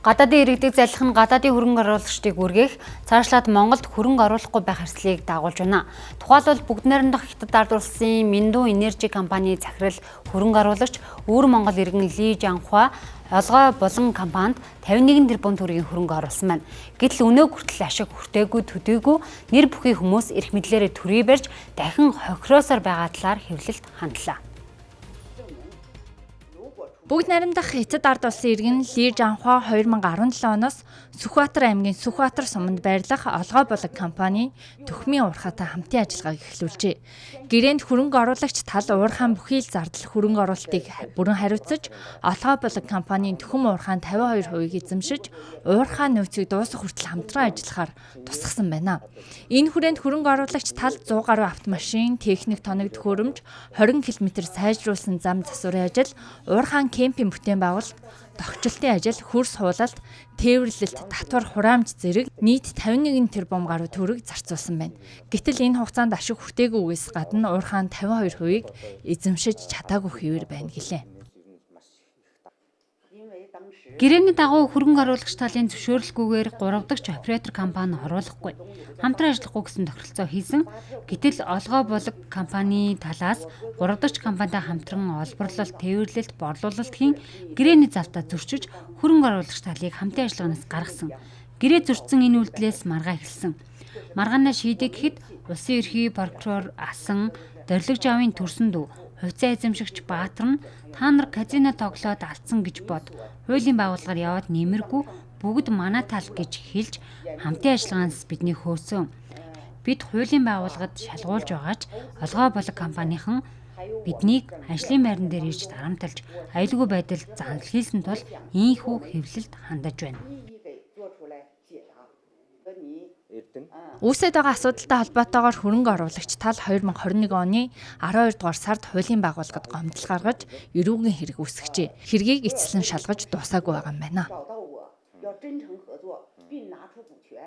Гадаадын иргэдэг залхах нь гадаадын хөрөнгө оруулагчдыг үргэх, цаашлаад Монголд хөрөнгө оруулахгүй байх эрсдлийг дагуулж байна. Тухайлбал бүгд найрамдах Хятад ард улсын Миндүү Энержи компани захирал хөрөнгө оруулагч Өвөр Монгол иргэн Ли Жанхуа олгой болон компанид 51 тэрбум төгрөгийн хөрөнгө оруулсан байна. Гэтэл өнөө хүртэл ашиг хүртээгүй төдийгүй нэр бүхий хүмүүс эрх мэдлээрээ төрий барьж дахин хохироосоор байгаа талаар хэвлэлд хандлаа. Бүгд найрамдах Хятад ард улсын иргэн Ли Жанхуа 2017 оноос Сүхбаатар аймгийн Сүхбаатар суманд байрлах олгой болог компани Түхмийн уурхайтай хамтын ажиллагааг эхлүүлжээ. Гэрээнд хөрөнгө оруулагч тал уурхайн бүхий л зардал хөрөнгө оруулалтыг бүрэн хариуцаж, олгой болог компанийн Түхэм уурхайн 52% эзэмшиж, уурхайн нөөцийг дуусгах хүртэл хамтран ажиллахаар тусгасан байна. Энэ хүрээнд хөрөнгө оруулагч тал 100 гаруй автомашин, техник тоног төхөөрөмж, 20 км сайжруулсан зам засварын ажил, уурхайн кемпинг бүтээн байгуулалт, тогтчлтын ажил, хөрс хуулалт, тээвэрлэлт, татвар хураамж зэрэг нийт 51 тэрбум гаруй төгрөг зарцуулсан байна. Гэтэл энэ хугацаанд ашиг хүртээгүйгээс гадна уурхайн 52%-ийг эзэмшиж чадаагүй хэвээр байна гэлээ. Гэрээний дагуу хөрөнгө оруулагч талын зөвшөөрлгүйгээр 3 дахь оператор компани оруулахгүй, хамтран ажиллахгүй гэсэн тохиролцоо хийсэн. Гэтэл олгой болог компани талаас 3 дахь компанитай хамтран олборлолт, тээвэрлэлт, борлуулалт хийн гэрээний завтаа зөрчиж хөрөнгө оруулагч талыг хамтын ажиллагаанаас гаргасан. Гэрээ зөрчсөн энэ үйлдэлээс маргаа эхэлсэн. Маргаанаа шийдэх гэхэд улсын ерхий прокурор асан, дөрөлж авын төрсөн дүү хувьцаа эзэмшигч Баатар нь та нар казино тоглоод алдсан гэж бод. Хуулийн байгууллагаар яваад нэмэргүй бүгд манай тал гэж хэлж хамтын ажиллагаанаас бидний хөөсөн. Бид хуулийн байгууллагад шалгуулж байгаач олгой болог компанийн биднийг ажлын байран дээр ирж дарамталж аюулгүй байдал занхилсан тул ийхүү хэвлэлд хандаж байна. Үүсэт байгаа асуудалтай холбоотойгоор хөрөнгө оруулагч тал 2021 оны 12 дугаар сард хуулийн байгууллагад гомдол гаргаж эрүүгийн хэрэг үүсгэжээ. Хэргийг эцэслэн шалгаж дуусаагүй байгаа юм байна.